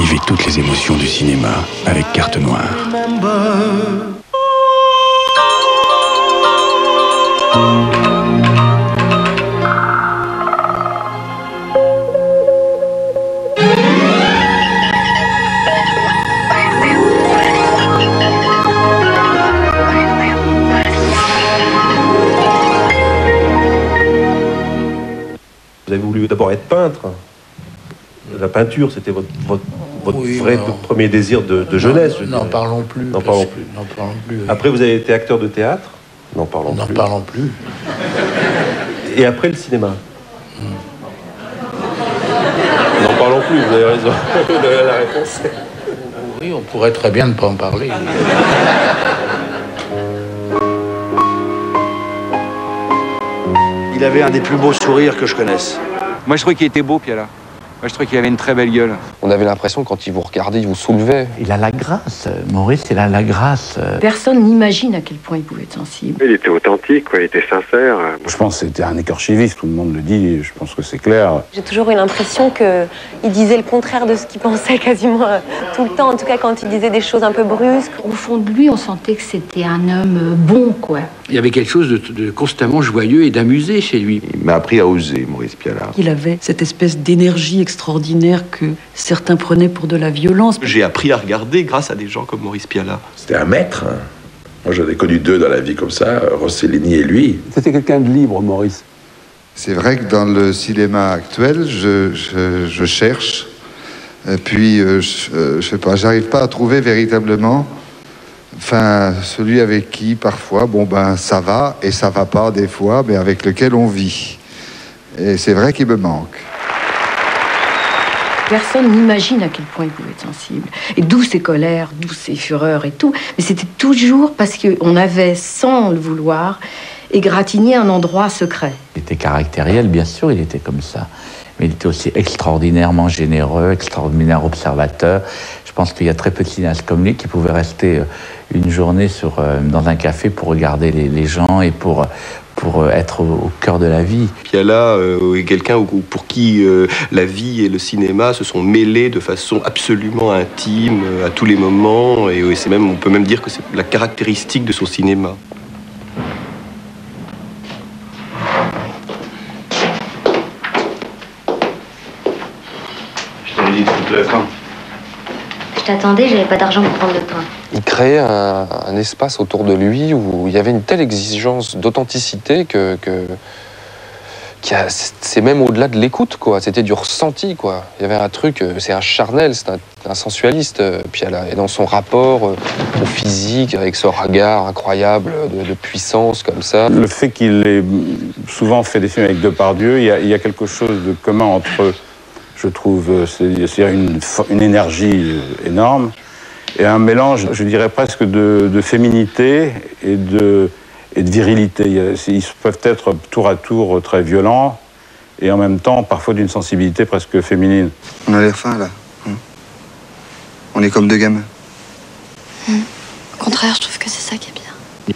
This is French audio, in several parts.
Vivez toutes les émotions du cinéma avec Carte Noire. Vous avez voulu d'abord être peintre. La peinture, c'était votre oui, vrai premier désir de jeunesse. N'en parlons plus. N'en parlons plus. Après, vous avez été acteur de théâtre. N'en parlons plus. Et après, le cinéma. N'en parlons plus, vous avez raison. Vous avez la réponse. Oui, on pourrait très bien ne pas en parler. Il avait un des plus beaux sourires que je connaisse. Moi, je trouvais qu'il était beau, Piala. Moi, je trouvais qu'il avait une très belle gueule. On avait l'impression, quand il vous regardait, il vous soulevait. Il a la grâce. Maurice, il a la grâce. Personne n'imagine à quel point il pouvait être sensible. Il était authentique, quoi. Il était sincère. Je pense que c'était un écorché vif, tout le monde le dit, je pense que c'est clair. J'ai toujours eu l'impression qu'il disait le contraire de ce qu'il pensait quasiment tout le temps, en tout cas quand il disait des choses un peu brusques. Au fond de lui, on sentait que c'était un homme bon, quoi. Il y avait quelque chose de constamment joyeux et d'amusé chez lui. Il m'a appris à oser, Maurice Piala. Il avait cette espèce d'énergie extraordinaire que certains prenaient pour de la violence. J'ai appris à regarder grâce à des gens comme Maurice Piala. C'était un maître. Hein. Moi, j'en ai connu deux dans la vie comme ça, Rossellini et lui. C'était quelqu'un de libre, Maurice. C'est vrai que dans le cinéma actuel, je cherche. Et puis, je sais pas, j'arrive pas à trouver véritablement... Enfin, celui avec qui, parfois, bon ben, ça va et ça va pas des fois, mais avec lequel on vit. Et c'est vrai qu'il me manque. Personne n'imagine à quel point il pouvait être sensible. Et d'où ses colères, d'où ses fureurs et tout. Mais c'était toujours parce qu'on avait, sans le vouloir, égratigné un endroit secret. Il était caractériel, bien sûr, il était comme ça. Mais il était aussi extraordinairement généreux, extraordinaire observateur. Je pense qu'il y a très peu de cinéastes comme lui qui pouvaient rester une journée dans un café pour regarder les gens et pour être au cœur de la vie. Piala est quelqu'un pour qui la vie et le cinéma se sont mêlés de façon absolument intime à tous les moments. Et on peut même dire que c'est la caractéristique de son cinéma. Je t'avais dit de foutre le camp. Je t'attendais, j'avais pas d'argent pour prendre le train. Il créait un espace autour de lui où il y avait une telle exigence d'authenticité que c'est même au-delà de l'écoute, quoi. C'était du ressenti, quoi. Il y avait un truc, c'est un charnel, c'est un sensualiste, Piala. Et dans son rapport au physique, avec ce regard incroyable de puissance comme ça. Le fait qu'il ait souvent fait des films avec Depardieu, il y a quelque chose de commun entre eux. Je trouve, c'est une énergie énorme et un mélange, je dirais presque de féminité et de virilité. Ils peuvent être tour à tour très violents et en même temps parfois d'une sensibilité presque féminine. On a l'air fin là. On est comme deux gamins. Au contraire, je trouve que c'est ça qui est bien.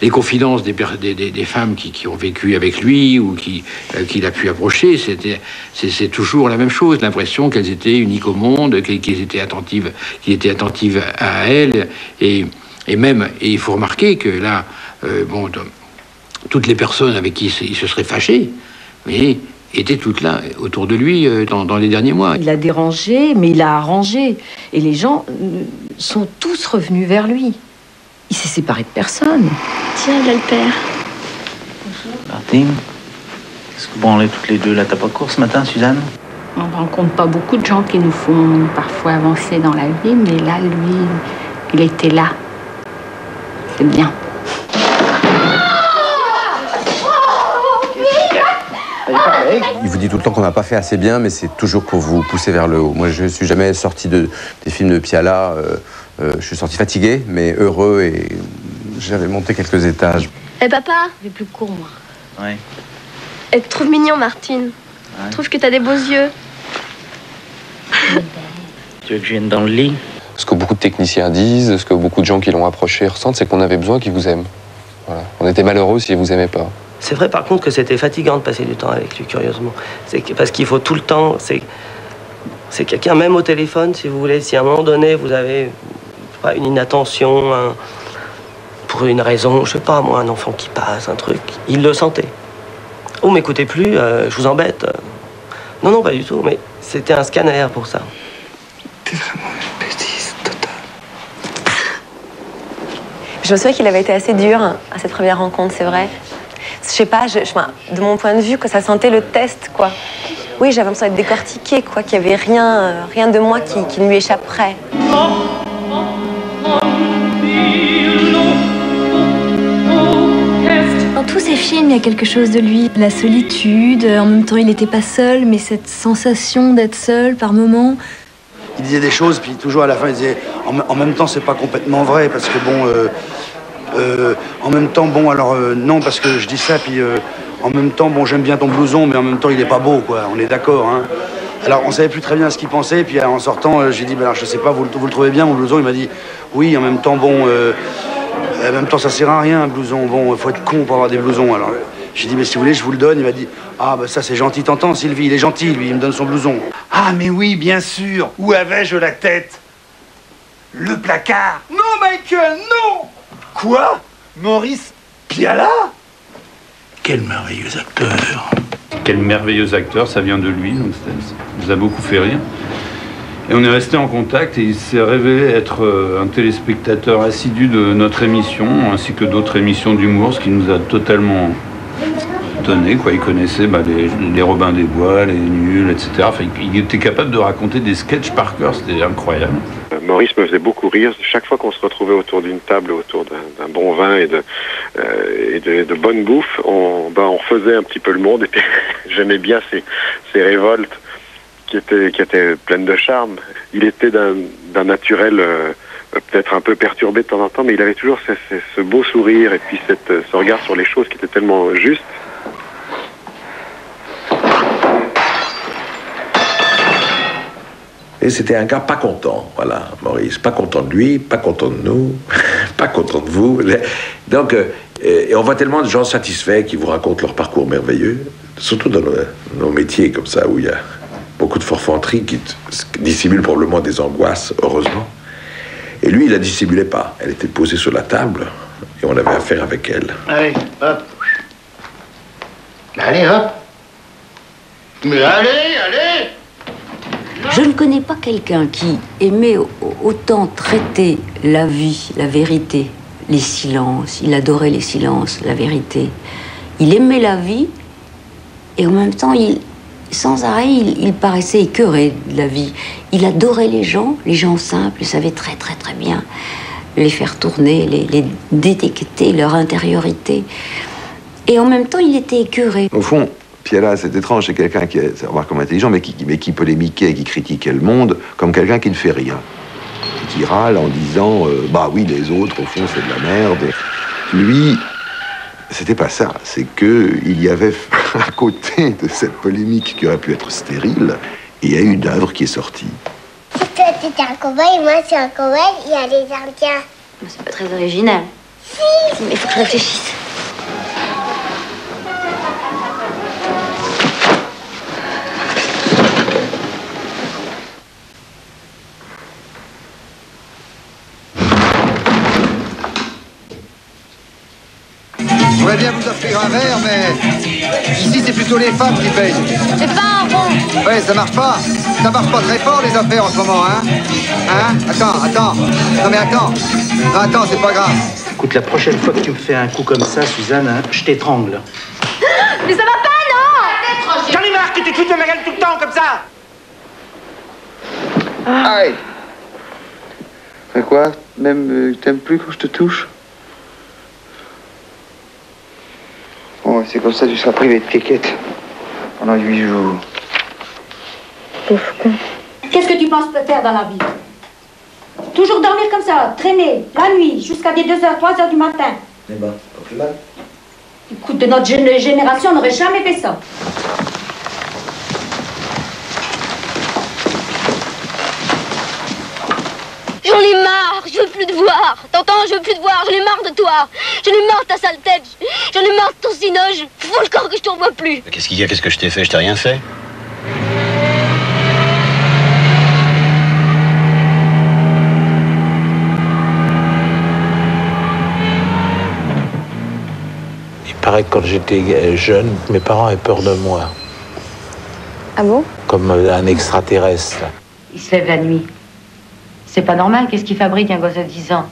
Les confidences des femmes qui ont vécu avec lui ou qu'il a pu approcher, c'est toujours la même chose, l'impression qu'elles étaient uniques au monde, qu'elles étaient attentives, à elle. Et il faut remarquer que là, toutes les personnes avec qui il se serait fâché, mais étaient toutes là, autour de lui, dans les derniers mois. Il a dérangé, mais il a arrangé. Et les gens sont tous revenus vers lui. Il s'est séparé de personne. Tiens, là, le père. Martine, qu'est-ce que vous branlez toutes les deux là? T'as pas cours ce matin, Suzanne? On ne rencontre pas beaucoup de gens qui nous font parfois avancer dans la vie, mais là, lui, il était là. C'est bien. Il vous dit tout le temps qu'on n'a pas fait assez bien, mais c'est toujours pour vous pousser vers le haut. Moi, je ne suis jamais sorti des films de Piala. Je suis sorti fatigué, mais heureux, et j'avais monté quelques étages. Eh papa, j'ai plus court, moi. Ouais. Elle te trouve mignon, Martine. Ouais. Je trouve que t'as des beaux yeux. Tu veux que je vienne dans le lit? Ce que beaucoup de techniciens disent, ce que beaucoup de gens qui l'ont approché ressentent, c'est qu'on avait besoin qu'ils vous aiment. Voilà. On était malheureux s'ils vous aimaient pas. C'est vrai par contre que c'était fatigant de passer du temps avec lui, curieusement. Parce qu'il faut tout le temps... C'est quelqu'un, même au téléphone, si vous voulez, si à un moment donné, vous avez pas, une inattention, pour une raison, je sais pas, moi, un enfant qui passe, un truc, il le sentait. Oh, m'écoutez plus, je vous embête. Non, non, pas du tout, mais c'était un scanner pour ça. T'es vraiment une bêtise totale. Je me souviens qu'il avait été assez dur à cette première rencontre, c'est vrai. Je sais pas, de mon point de vue, que ça sentait le test, quoi. Oui, j'avais l'impression d'être décortiquée, quoi, qu'il n'y avait rien de moi qui ne lui échapperait. Dans tous ces films, il y a quelque chose de lui. La solitude, en même temps, il n'était pas seul, mais cette sensation d'être seul par moments. Il disait des choses, puis toujours à la fin, il disait en même temps, c'est pas complètement vrai, parce que bon, en même temps, bon, alors non, parce que je dis ça, puis en même temps, bon, j'aime bien ton blouson, mais en même temps, il est pas beau, quoi, on est d'accord, hein. Alors, on savait plus très bien ce qu'il pensait, puis en sortant, j'ai dit, ben, alors, je sais pas, vous le trouvez bien, mon blouson? Il m'a dit, oui, en même temps, bon, en même temps, ça sert à rien, un blouson, bon, faut être con pour avoir des blousons, alors. J'ai dit, mais si vous voulez, je vous le donne. Il m'a dit, ah, bah ça, c'est gentil, t'entends, Sylvie, il est gentil, lui, il me donne son blouson. Ah, mais oui, bien sûr. Où avais-je la tête? Le placard. Non, Michael, non. Quoi? Maurice Pialat? Quel merveilleux acteur. Quel merveilleux acteur, ça vient de lui, donc ça nous a beaucoup fait rire. Et on est resté en contact et il s'est révélé être un téléspectateur assidu de notre émission, ainsi que d'autres émissions d'humour, ce qui nous a totalement étonné, quoi. Il connaissait les Robins des Bois, les Nuls, etc. Enfin, il était capable de raconter des sketchs par cœur, c'était incroyable. Maurice me faisait beaucoup rire. Chaque fois qu'on se retrouvait autour d'une table, autour d'un bon vin et de bonne bouffe, on refaisait un petit peu le monde. Et j'aimais bien ces révoltes qui étaient pleines de charme. Il était d'un naturel peut-être un peu perturbé de temps en temps, mais il avait toujours ce beau sourire et puis ce regard sur les choses qui était tellement juste. Et c'était un gars pas content, voilà, Maurice. Pas content de lui, pas content de nous, pas content de vous. Donc, et on voit tellement de gens satisfaits qui vous racontent leur parcours merveilleux, surtout dans nos métiers comme ça, où il y a beaucoup de forfanterie qui dissimulent probablement des angoisses, heureusement. Et lui, il la dissimulait pas. Elle était posée sur la table et on avait affaire avec elle. Allez, hop. Allez, hop. Mais allez. Je ne connais pas quelqu'un qui aimait autant traiter la vie, la vérité, les silences. Il adorait les silences, la vérité. Il aimait la vie et en même temps, sans arrêt, il paraissait écœuré de la vie. Il adorait les gens simples, il savait très très très bien les faire tourner, les détecter, leur intériorité. Et en même temps, il était écœuré. Au fond, Pialat, c'est étrange, c'est quelqu'un qui est, savoir comme intelligent, mais qui polémiquait, qui critiquait le monde, comme quelqu'un qui ne fait rien. Qui râle en disant, bah oui, les autres, au fond, c'est de la merde. Lui, c'était pas ça. C'est qu'il y avait, à côté de cette polémique qui aurait pu être stérile, il y a eu une œuvre qui est sortie. Toi, t'es un cow-boy, moi, c'est un cow-boy, il y a les Indiens. C'est pas très original. Si, mais il faut que je réfléchisse. Je voudrais bien vous offrir un verre, mais ici, c'est plutôt les femmes qui payent. C'est pas un rond. Ouais, ça marche pas. Ça marche pas très fort, les affaires, en ce moment, hein? Hein? Attends. Non, mais attends. Non, attends, c'est pas grave. Écoute, la prochaine fois que tu me fais un coup comme ça, Suzanne, hein, je t'étrangle. Mais ça va pas, non? J'en ai marre que tu te foutes de ma gueule tout le temps, comme ça. Aïe. Mais quoi? Même t'aimes plus quand je te touche? Bon, c'est comme ça que tu seras privé de quéquette pendant 8 jours. Pauvre con. Qu'est-ce que tu penses faire dans la vie? Toujours dormir comme ça, traîner, la nuit, jusqu'à des 2h, 3h du matin. Eh ben, pas plus mal. Écoute, de notre génération, on n'aurait jamais fait ça. J'en ai marre, je veux plus te voir. T'entends, je veux plus te voir, j'en ai marre de toi. J'en ai marre de ta sale tête. J'en ai marre de ton cinoche. Fous le corps que je t'en vois plus. Qu'est-ce qu'il y a? Qu'est-ce que je t'ai fait? Je t'ai rien fait. paraît que quand j'étais jeune, mes parents avaient peur de moi. Ah bon? Comme un extraterrestre. Il se lève la nuit. C'est pas normal, qu'est-ce qu'il fabrique un gosse de 10 ans?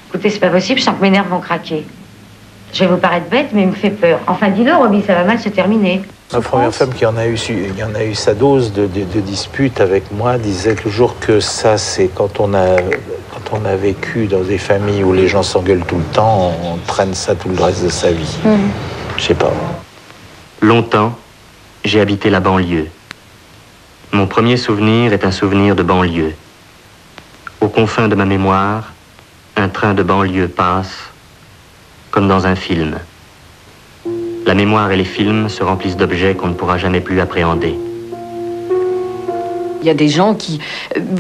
Écoutez, c'est pas possible, je sens que mes nerfs vont craquer. Je vais vous paraître bête, mais il me fait peur. Enfin, dis-le, Roby, ça va mal se terminer. Ma première femme qui en a eu sa dose de disputes avec moi disait toujours que ça, c'est quand on a vécu dans des familles où les gens s'engueulent tout le temps, on traîne ça tout le reste de sa vie. Je sais pas. Longtemps, j'ai habité la banlieue. Mon premier souvenir est un souvenir de banlieue. Aux confins de ma mémoire, un train de banlieue passe, comme dans un film. La mémoire et les films se remplissent d'objets qu'on ne pourra jamais plus appréhender. Il y a des gens qui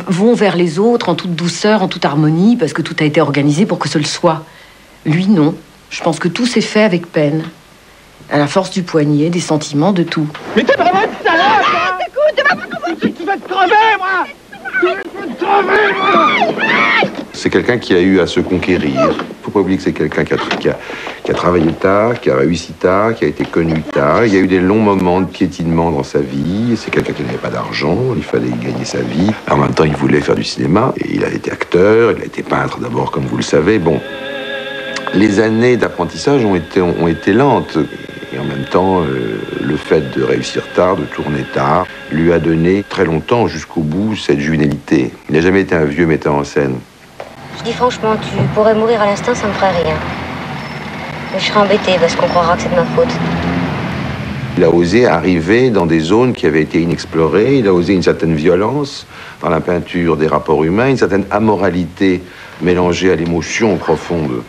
vont vers les autres en toute douceur, en toute harmonie, parce que tout a été organisé pour que ce le soit. Lui, non. Je pense que tout s'est fait avec peine. À la force du poignet, des sentiments, de tout. Mais t'es vraiment une salope, hein! Écoute, tu vas pas commencer! Tu vas te crever, moi! Tu vas te crever, moi! C'est quelqu'un qui a eu à se conquérir. Faut pas oublier que c'est quelqu'un qui a travaillé tard, qui a réussi tard, qui a été connu tard. Il y a eu des longs moments de piétinement dans sa vie. C'est quelqu'un qui n'avait pas d'argent, il fallait gagner sa vie. En même temps, il voulait faire du cinéma. Et il a été acteur, il a été peintre d'abord, comme vous le savez. Bon, les années d'apprentissage ont été lentes. Et en même temps, le fait de réussir tard, de tourner tard, lui a donné très longtemps, jusqu'au bout, cette juvénilité. Il n'a jamais été un vieux metteur en scène. Je dis franchement, tu pourrais mourir à l'instant, ça me ferait rien. Mais je serais embêtée parce qu'on croira que c'est de ma faute. Il a osé arriver dans des zones qui avaient été inexplorées. Il a osé une certaine violence dans la peinture des rapports humains, une certaine amoralité mélangée à l'émotion profonde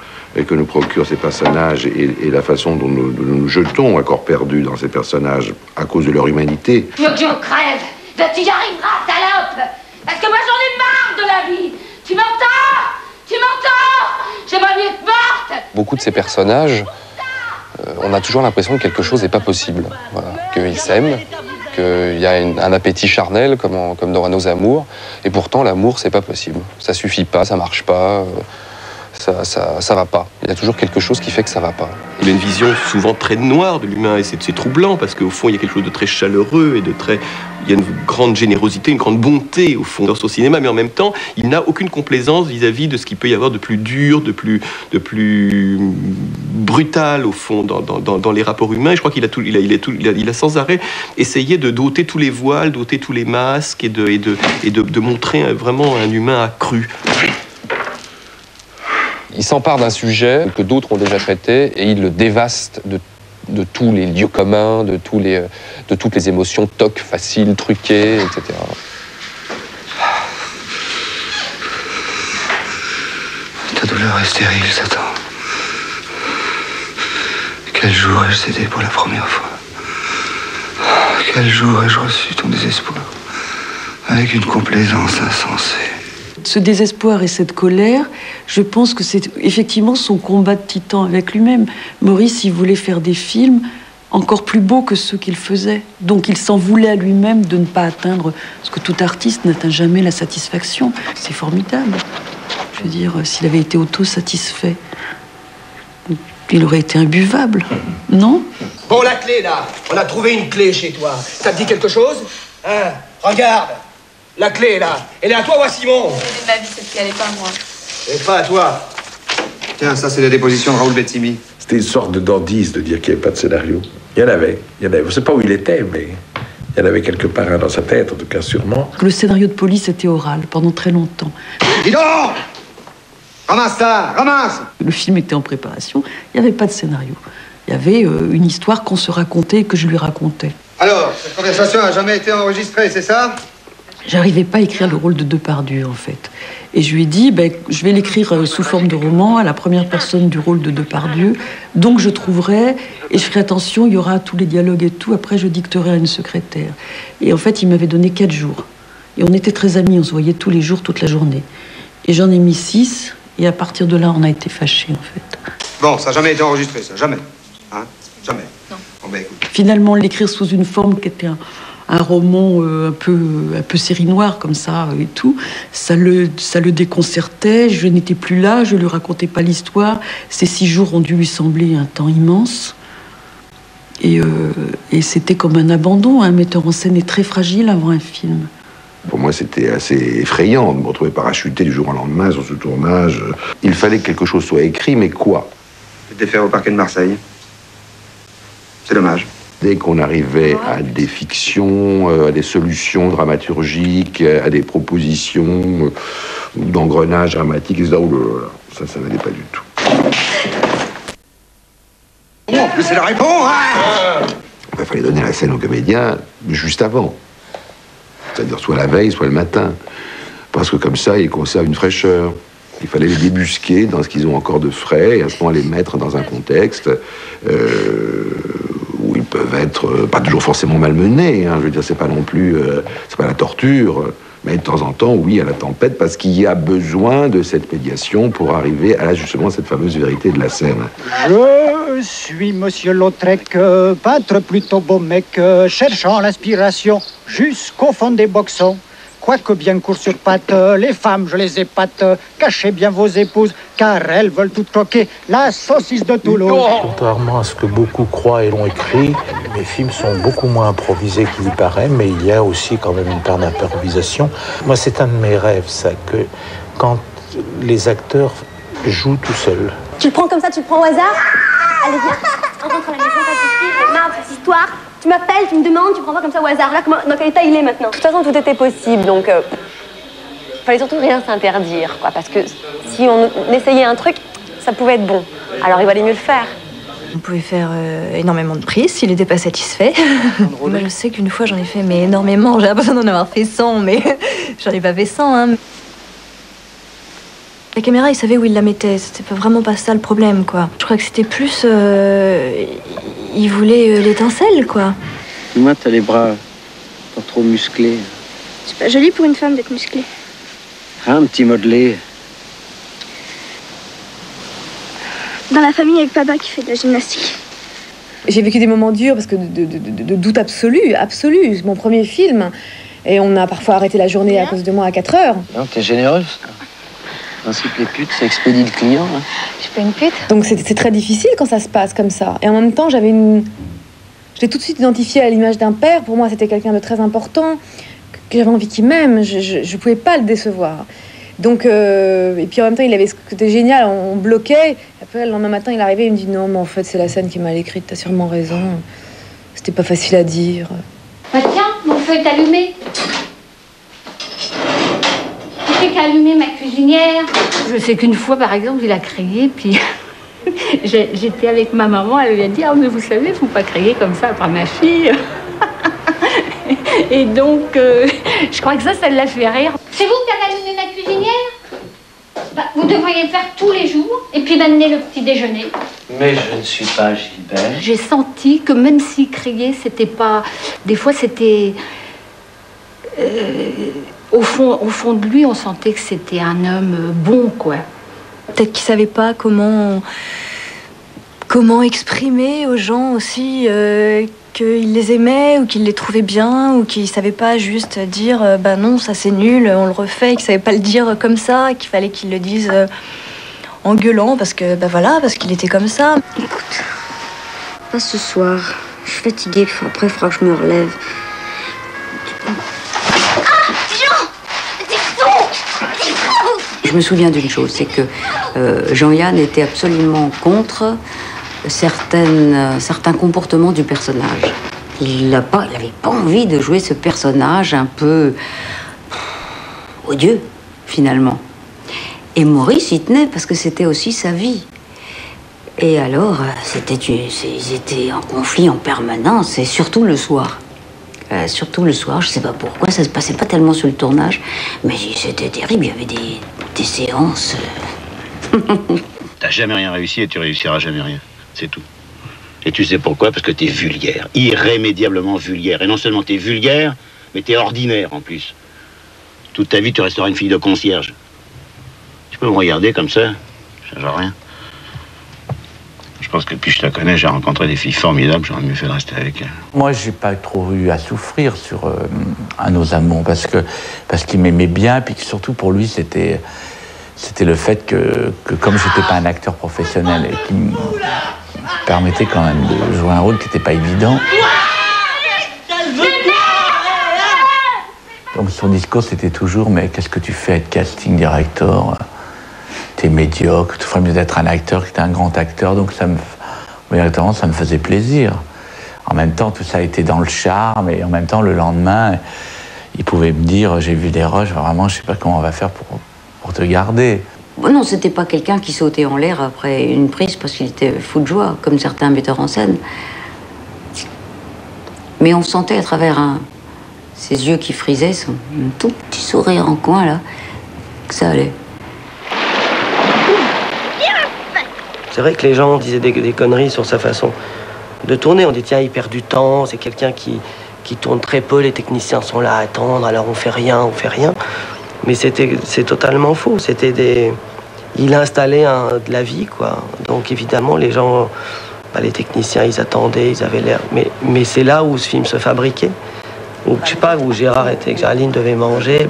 que nous procurent ces personnages et la façon dont nous jetons à corps perdu dans ces personnages à cause de leur humanité. Tu veux que je crève? Ben, tu y arriveras, salope! Parce que moi j'en ai marre de la vie! Tu m'entends? Tu m'entends? J'aimerais mieux être morte! Beaucoup de ces personnages, on a toujours l'impression que quelque chose n'est pas possible. Voilà. Qu'ils s'aiment, qu'il y a un appétit charnel comme dans Nos Amours, et pourtant l'amour c'est pas possible. Ça suffit pas, ça marche pas. Ça va pas. Il y a toujours quelque chose qui fait que ça va pas. Il a une vision souvent très noire de l'humain et c'est troublant parce qu'au fond il y a quelque chose de très chaleureux et il y a une grande générosité, une grande bonté au fond dans son cinéma, mais en même temps il n'a aucune complaisance vis-à-vis de ce qu'il peut y avoir de plus dur, de plus brutal au fond dans les rapports humains. Et je crois qu'il a sans arrêt essayé de doter tous les voiles, doter tous les masques et de montrer vraiment un humain accru. Il s'empare d'un sujet que d'autres ont déjà traité et il le dévaste de tous les lieux communs, de toutes les émotions toc, faciles, truquées, etc. Ta douleur est stérile, Satan. Quel jour ai-je cédé pour la première fois? Quel jour ai-je reçu ton désespoir? Avec une complaisance insensée. Ce désespoir et cette colère, je pense que c'est effectivement son combat de titan avec lui-même. Maurice, il voulait faire des films encore plus beaux que ceux qu'il faisait. Donc il s'en voulait à lui-même de ne pas atteindre ce que tout artiste n'atteint jamais, la satisfaction. C'est formidable. Je veux dire, s'il avait été auto-satisfait, il aurait été imbuvable, non? Bon, la clé, là. On a trouvé une clé chez toi. Ça te dit quelque chose? Hein? Regarde. La clé, là. Elle est à toi ou à Simon? Ma vie, cette clé, elle est pas à moi. Elle est pas à toi. Tiens, ça, c'est la déposition de Raoul Bettimi. C'était une sorte de dandise de dire qu'il n'y avait pas de scénario. Il y en avait. Je ne sais pas où il était, mais il y en avait quelque part dans sa tête, en tout cas sûrement. Le scénario de Police était oral pendant très longtemps. Dis donc! Ramasse ça! Ramasse! Le film était en préparation, il n'y avait pas de scénario. Il y avait une histoire qu'on se racontait et que je lui racontais. Alors, cette conversation n'a jamais été enregistrée, c'est ça? J'arrivais pas à écrire le rôle de Depardieu, en fait. Et je lui ai dit, je vais l'écrire sous forme de roman, à la première personne du rôle de Depardieu. Donc je trouverai, et je ferai attention, il y aura tous les dialogues et tout. Après, je dicterai à une secrétaire. Et en fait, il m'avait donné 4 jours. Et on était très amis, on se voyait tous les jours, toute la journée. Et j'en ai mis 6, et à partir de là, on a été fâchés, en fait. Bon, ça n'a jamais été enregistré, ça, jamais. Hein? Jamais. Non. Bon, ben, écoute. Finalement, l'écrire sous une forme qui était un roman un peu série noire comme ça et tout, ça le déconcertait. Je n'étais plus là, je lui racontais pas l'histoire. Ces 6 jours ont dû lui sembler un temps immense. Et c'était comme un abandon. Un metteur en scène est très fragile avant un film. Pour moi, c'était assez effrayant de me retrouver parachuté du jour au lendemain sur ce tournage. Il fallait que quelque chose soit écrit, mais quoi? C'était fait au parquet de Marseille. C'est dommage. Dès qu'on arrivait à des fictions, à des solutions dramaturgiques, à des propositions d'engrenage dramatique, et ça n'allait pas du tout. C'est la réponse, hein? Il fallait donner la scène aux comédiens juste avant. C'est-à-dire soit la veille, soit le matin. Parce que comme ça, ils conservent une fraîcheur. Il fallait les débusquer dans ce qu'ils ont encore de frais et à ce moment les mettre dans un contexte où ils peuvent être pas toujours forcément malmenés. Hein. Je veux dire, c'est pas non plus, c'est pas la torture, mais de temps en temps, oui, à la tempête, parce qu'il y a besoin de cette médiation pour arriver à justement cette fameuse vérité de la scène. Je suis Monsieur Lautrec, peintre plutôt beau mec, cherchant l'inspiration jusqu'au fond des boxons. Quoique bien court sur pattes, les femmes, je les épate. Cachez bien vos épouses, car elles veulent toutes croquer la saucisse de Toulouse. Contrairement à ce que beaucoup croient et l'ont écrit, mes films sont beaucoup moins improvisés qu'il y paraît, mais il y a aussi quand même une part d'improvisation. Moi, c'est un de mes rêves, ça, que quand les acteurs jouent tout seuls. Tu le prends comme ça, tu le prends au hasard? Allez, viens. On rentre à la maison, pas de soucis, j'en ai marre de cette histoire. Tu m'appelles, tu me demandes, tu prends pas comme ça au hasard. Là, dans quel état il est maintenant? De toute façon, tout était possible, donc... fallait surtout rien s'interdire, quoi. Parce que si on essayait un truc, ça pouvait être bon. Alors il valait mieux le faire. On pouvait faire énormément de prises s'il n'était pas satisfait. Moi, je sais qu'une fois, j'en ai fait mais énormément. J'ai l'impression d'en avoir fait 100, mais j'en ai pas fait 100, hein. La caméra, il savait où il la mettait. C'était vraiment pas ça le problème, quoi. Je crois que c'était plus... il voulait l'étincelle, quoi. Moi, t'as les bras pas trop musclés. C'est pas joli pour une femme d'être musclée. Un petit modelé. Dans la famille, avec papa qui fait de la gymnastique. J'ai vécu des moments durs parce que de doute absolu. C'est mon premier film. Et on a parfois arrêté la journée à cause de moi à 4 heures. Donc, t'es généreuse. En principe, les putes, ça expédie le client. Hein. Je suis pas une pute. Donc c'est très difficile quand ça se passe comme ça. Et en même temps, je l'ai tout de suite identifié à l'image d'un père. Pour moi, c'était quelqu'un de très important, que j'avais envie qu'il m'aime. Je pouvais pas le décevoir. Donc, et puis en même temps, il avait ce côté génial, on bloquait. Après, le lendemain matin, il arrivait, il me dit non, mais en fait, c'est la scène qui est mal écrite, t'as sûrement raison. C'était pas facile à dire. Bah tiens, mon feu est allumé. Qui c'est qui a allumé ma cuisinière? Je sais qu'une fois, par exemple, il a crié, puis j'étais avec ma maman, elle lui a dit « Ah, mais vous savez, il ne faut pas crier comme ça après ma fille. » Et donc, je crois que ça l'a fait rire. C'est vous qui avez allumé ma cuisinière? Bah, vous devriez le faire tous les jours, et puis m'amener le petit déjeuner. Mais je ne suis pas Gilbert. J'ai senti que même s'il criait, c'était pas... Des fois, c'était... Au fond de lui, on sentait que c'était un homme bon, quoi. Peut-être qu'il savait pas comment exprimer aux gens aussi qu'il les aimait ou qu'il les trouvait bien ou qu'il savait pas juste dire bah non, ça c'est nul, on le refait, qu'il savait pas le dire comme ça, qu'il fallait qu'il le dise en gueulant parce que bah voilà, parce qu'il était comme ça. Écoute, pas ce soir. Je suis fatiguée, après il faudra que je me relève. Je me souviens d'une chose, c'est que Jean-Yann était absolument contre certains comportements du personnage. Il n'avait pas envie de jouer ce personnage un peu odieux, finalement. Et Maurice y tenait parce que c'était aussi sa vie. Et alors, ils étaient en conflit en permanence, et surtout le soir. Surtout le soir, je sais pas pourquoi, ça se passait pas tellement sur le tournage, mais c'était terrible, il y avait des séances. T'as jamais rien réussi et tu réussiras jamais rien, c'est tout. Et tu sais pourquoi? Parce que t'es vulgaire, irrémédiablement vulgaire. Et non seulement t'es vulgaire, mais t'es ordinaire en plus. Toute ta vie, tu resteras une fille de concierge. Tu peux me regarder comme ça, ça change rien. Je Je pense que depuis que je la connais, j'ai rencontré des filles formidables, j'aurais mieux fait de rester avec elles. Moi, j'ai pas trop eu à souffrir sur à nos amants parce qu'il m'aimait bien, puis que surtout pour lui, c'était le fait que comme j'étais pas un acteur professionnel et qu'il me permettait quand même de jouer un rôle qui n'était pas évident. Donc son discours, c'était toujours « Mais qu'est-ce que tu fais être casting director ? T'es médiocre, tu ferais mieux d'être un acteur que t'es un grand acteur. » Donc ça me faisait plaisir. En même temps, tout ça était dans le charme, et en même temps, le lendemain, il pouvait me dire « J'ai vu des rushs, vraiment, je sais pas comment on va faire pour te garder. » Non, c'était pas quelqu'un qui sautait en l'air après une prise parce qu'il était fou de joie, comme certains metteurs en scène. Mais on sentait à travers ses yeux qui frisaient, son tout petit sourire en coin, là, que ça allait. C'est vrai que les gens disaient des conneries sur sa façon de tourner. On dit, tiens, il perd du temps, c'est quelqu'un qui tourne très peu, les techniciens sont là à attendre, alors on fait rien. Mais c'est totalement faux. Il installait de la vie, quoi. Donc évidemment, les gens, les techniciens, ils attendaient, ils avaient l'air. Mais c'est là où ce film se fabriquait. Où, je sais pas, où Gérard et Géraldine devaient manger,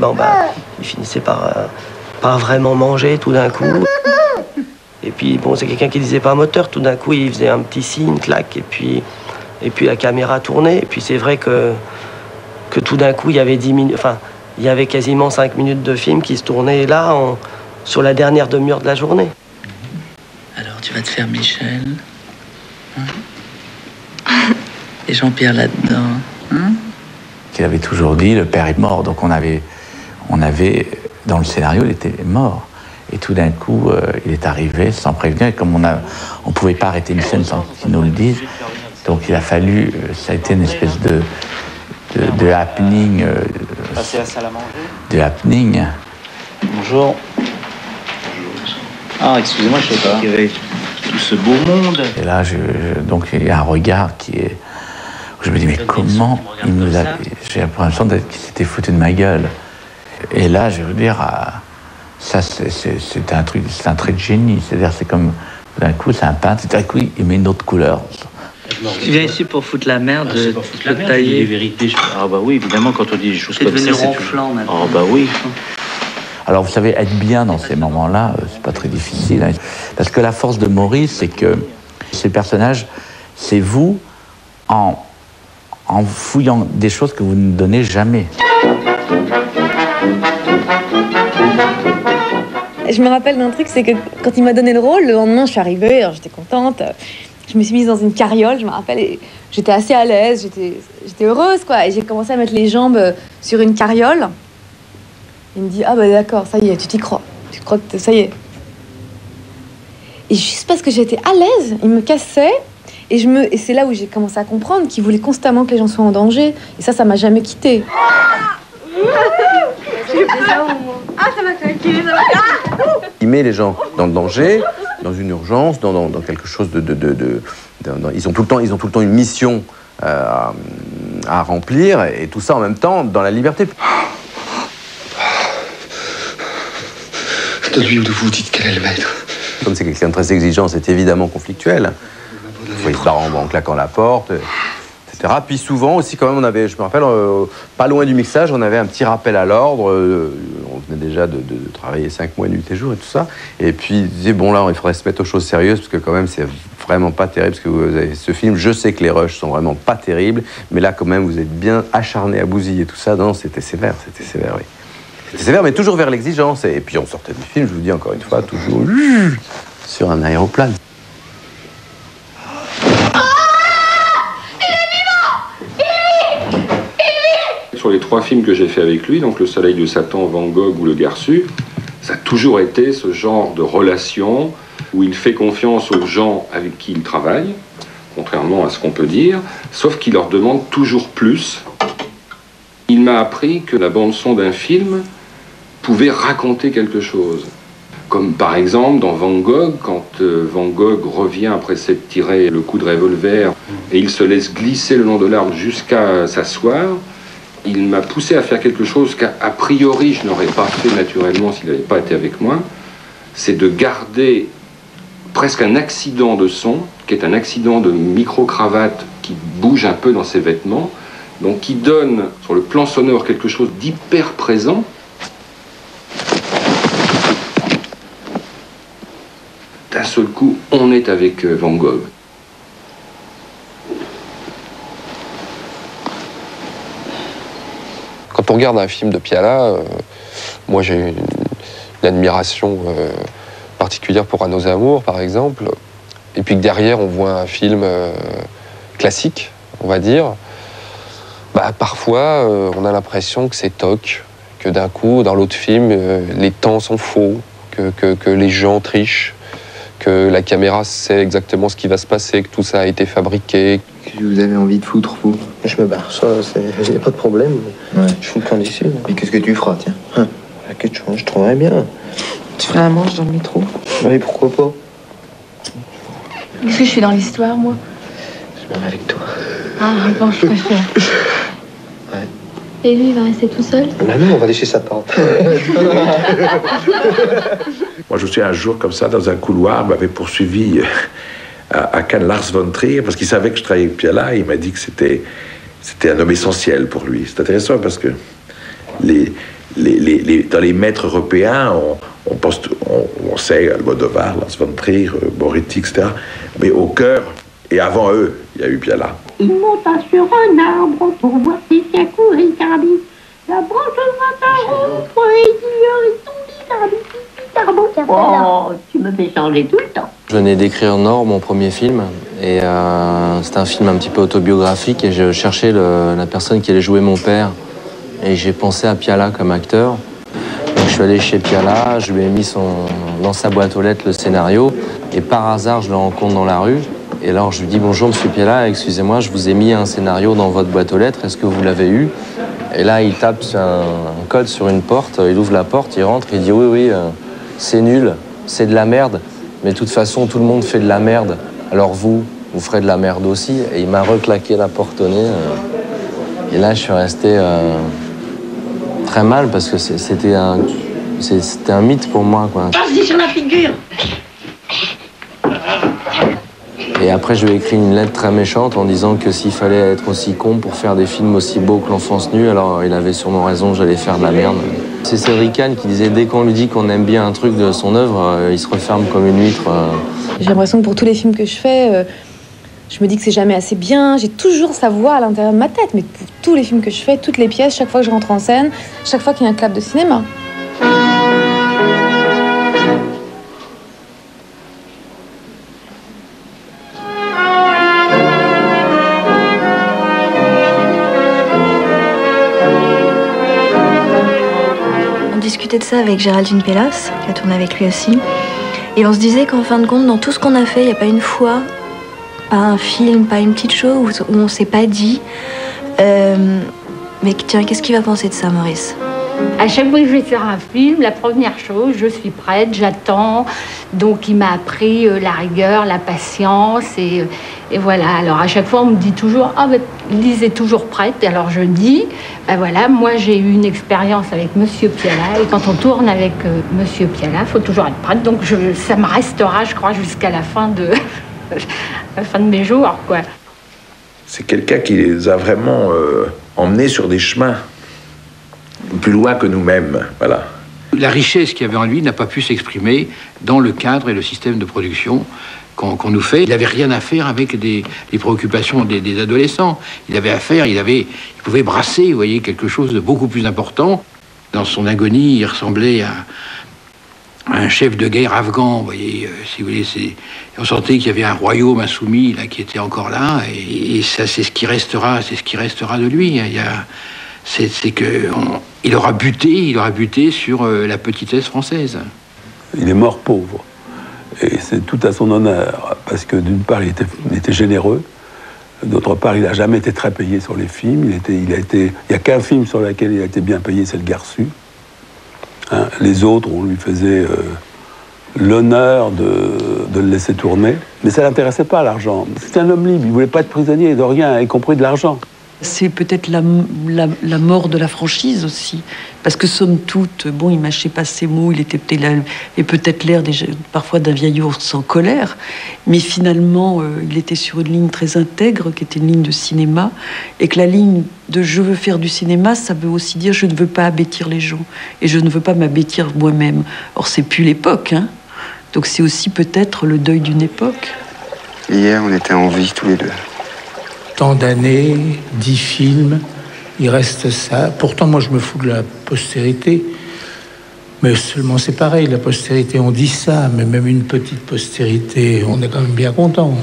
ils finissaient par vraiment manger tout d'un coup. Et puis, bon, c'est quelqu'un qui disait pas moteur, tout d'un coup, il faisait un petit signe, clac, et puis la caméra tournait. Et puis c'est vrai que tout d'un coup, il y avait 10 minutes, il y avait quasiment 5 minutes de film qui se tournaient là, sur la dernière demi-heure de la journée. Alors, tu vas te faire Michel, hein? Et Jean-Pierre là-dedans, hein? Il avait toujours dit, le père est mort, donc on avait dans le scénario, il était mort. Et tout d'un coup, il est arrivé sans prévenir, et comme on pouvait pas arrêter une scène sans qu'ils nous le disent, donc il a fallu, ça a été une espèce de happening. Passer à la salle à manger. De happening. Bonjour. Ah, excusez-moi, je sais pas. Il y avait tout ce beau monde. Et là, donc il y a un regard qui est... Je me dis, mais comment il nous a... J'ai l'impression qu'il s'était foutu de ma gueule. Et là, je veux dire, ça, c'est un trait de génie. C'est-à-dire, c'est comme, d'un coup, c'est un peintre, d'un coup, il met une autre couleur. Tu viens ici pour foutre la merde, la tailler. Les vérités. Ah bah oui, évidemment, quand on dit des choses comme ça, c'est devenu ronflant maintenant. Ah bah oui. Alors, vous savez, être bien dans ces moments-là, c'est pas très difficile. Hein. Parce que la force de Maurice, c'est que ces personnages, c'est vous en fouillant des choses que vous ne donnez jamais. Je me rappelle d'un truc, c'est que quand il m'a donné le rôle, le lendemain, je suis arrivée, j'étais contente. Je me suis mise dans une carriole, je me rappelle, et j'étais assez à l'aise, j'étais heureuse, quoi. Et j'ai commencé à mettre les jambes sur une carriole. Il me dit, ah bah d'accord, ça y est, tu t'y crois. Tu crois que ça y est. Et juste parce que j'étais à l'aise, il me cassait. Et c'est là où j'ai commencé à comprendre qu'il voulait constamment que les gens soient en danger. Et ça m'a jamais quittée. Ah, ça m'a claqué, ça m'a claqué. Il met les gens dans le danger, dans une urgence, dans quelque chose ils ont tout le temps une mission à remplir, et tout ça en même temps dans la liberté. De lui, vous dites quel est le maître. Comme c'est quelqu'un de très exigeant, c'est évidemment conflictuel. Il se barre en claquant la porte, etc. Puis souvent aussi, quand même, on avait, je me rappelle, pas loin du mixage, on avait un petit rappel à l'ordre. On venait déjà de travailler 5 mois nuit et jour et tout ça. Et puis il disait, bon là, il faudrait se mettre aux choses sérieuses, parce que quand même, c'est vraiment pas terrible, parce que vous avez ce film, je sais que les rushs sont vraiment pas terribles, mais là, quand même, vous êtes bien acharné à bousiller tout ça. Non, c'était sévère, oui. C'était sévère, mais toujours vers l'exigence. Et puis on sortait du film, je vous dis encore une fois, toujours sur un aéroplane. Sur les 3 films que j'ai fait avec lui, donc Le Soleil de Satan, Van Gogh ou Le Garçu, ça a toujours été ce genre de relation où il fait confiance aux gens avec qui il travaille, contrairement à ce qu'on peut dire, sauf qu'il leur demande toujours plus. Il m'a appris que la bande-son d'un film pouvait raconter quelque chose. Comme par exemple dans Van Gogh, quand Van Gogh revient après s'être tiré le coup de revolver et il se laisse glisser le long de l'arbre jusqu'à s'asseoir, il m'a poussé à faire quelque chose qu'a priori je n'aurais pas fait naturellement s'il n'avait pas été avec moi, c'est de garder presque un accident de son, qui est un accident de micro-cravate qui bouge un peu dans ses vêtements, donc qui donne sur le plan sonore quelque chose d'hyper présent. D'un seul coup, on est avec Van Gogh. Quand on regarde un film de Piala, moi j'ai une admiration particulière pour À nos amours, par exemple, et puis que derrière on voit un film classique, on va dire, bah, parfois on a l'impression que c'est toc, que d'un coup, dans l'autre film, les temps sont faux, que les gens trichent, que la caméra sait exactement ce qui va se passer, que tout ça a été fabriqué. Vous avez envie de foutre, vous? Je me barre, ça, il n'y a pas de problème. Ouais. Je fous le camp d'ici. Et qu'est-ce que tu feras, tiens? Quelque chose, je trouverais bien. Tu ferais un manche dans le métro? Oui, pourquoi pas? Est-ce que je suis dans l'histoire, moi? Je me mets avec toi. Ah, bon, je préfère. Ouais. Et lui, il va rester tout seul? Bah non, on va lécher sa tante. Moi, je suis un jour comme ça, dans un couloir, m'avait poursuivi à Cannes Lars von Trier, parce qu'il savait que je travaillais avec Piala. Il m'a dit que c'était un homme essentiel pour lui. C'est intéressant parce que dans les maîtres européens, on sait Almodovar, Lars von Trier, Moretti, etc. Mais au cœur, et avant eux, il y a eu Piala. Il monta sur un arbre pour voir si bien courir carabine. La branche vint à rompre et il tombe carabine. Oh, tu me fais changer tout le temps. Je venais d'écrire Nord, mon premier film, et c'était un film un petit peu autobiographique, et je cherchais la personne qui allait jouer mon père, et j'ai pensé à Piala comme acteur. Donc je suis allé chez Piala, je lui ai mis dans sa boîte aux lettres le scénario, et par hasard je le rencontre dans la rue, et alors je lui dis « Bonjour monsieur Piala, excusez-moi, je vous ai mis un scénario dans votre boîte aux lettres, est-ce que vous l'avez eu ?» Et là il tape un code sur une porte, il ouvre la porte, il rentre, il dit « Oui, c'est nul, c'est de la merde. Mais de toute façon, tout le monde fait de la merde. Alors vous ferez de la merde aussi. » Et il m'a reclaqué la porte au nez. Et là, je suis resté très mal parce que c'était un mythe pour moi, quoi. Vas-y sur la figure. Et après, je lui ai écrit une lettre très méchante en disant que s'il fallait être aussi con pour faire des films aussi beaux que L'Enfance nue, alors il avait sûrement raison, j'allais faire de la merde. C'est Cédric Kahn qui disait dès qu'on lui dit qu'on aime bien un truc de son œuvre, il se referme comme une huître. J'ai l'impression que pour tous les films que je fais, je me dis que c'est jamais assez bien. J'ai toujours sa voix à l'intérieur de ma tête, mais pour tous les films que je fais, toutes les pièces, chaque fois que je rentre en scène, chaque fois qu'il y a un clap de cinéma. De ça avec Géraldine Pellas, qui a tourné avec lui aussi. Et on se disait qu'en fin de compte, dans tout ce qu'on a fait, il n'y a pas une fois, pas un film, pas une petite chose où on ne s'est pas dit mais tiens, qu'est-ce qu'il va penser de ça, Maurice? À chaque fois que je vais faire un film, la première chose, je suis prête, j'attends. Donc il m'a appris la rigueur, la patience et voilà. Alors à chaque fois on me dit toujours « Ah ben Lise est toujours prête ». Alors je dis « Ben voilà, moi j'ai eu une expérience avec Monsieur Piala et quand on tourne avec Monsieur Piala, il faut toujours être prête. Donc ça me restera, je crois, jusqu'à la fin de la fin de mes jours, quoi. » C'est quelqu'un qui les a vraiment emmenés sur des chemins plus loin que nous-mêmes, voilà. La richesse qu'il y avait en lui n'a pas pu s'exprimer dans le cadre et le système de production qu'on nous fait. Il n'avait rien à faire avec les préoccupations des adolescents. Il avait à faire, il pouvait brasser, vous voyez, quelque chose de beaucoup plus important. Dans son agonie, il ressemblait à un chef de guerre afghan, vous voyez, si vous voulez, on sentait qu'il y avait un royaume insoumis là qui était encore là, et ça, c'est ce qui restera de lui. C'est qu'il aura buté sur la petitesse française. Il est mort pauvre. Et c'est tout à son honneur, parce que d'une part, il était généreux, d'autre part, il n'a jamais été très payé sur les films. Il n'y a qu'un film sur lequel il a été bien payé, c'est Le Garçu. Hein, les autres, on lui faisait l'honneur de le laisser tourner. Mais ça ne l'intéressait pas, l'argent. C'était un homme libre, il ne voulait pas être prisonnier de rien, y compris de l'argent. C'est peut-être la mort de la franchise aussi. Parce que somme toute, bon, il mâchait pas ses mots, il peut-être l'air parfois d'un vieil ours en colère, mais finalement, il était sur une ligne très intègre, qui était une ligne de cinéma, et que la ligne de « je veux faire du cinéma », ça veut aussi dire « je ne veux pas abêtir les gens, et je ne veux pas m'abêtir moi-même ». Or, c'est plus l'époque, hein. Donc c'est aussi peut-être le deuil d'une époque. Hier, on était en vie tous les deux. Tant d'années, 10 films, il reste ça. Pourtant, moi, je me fous de la postérité. Mais seulement, c'est pareil, la postérité, on dit ça, mais même une petite postérité, on est quand même bien content.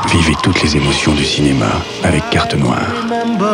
Vivez toutes les émotions du cinéma avec Carte Noire. Remember.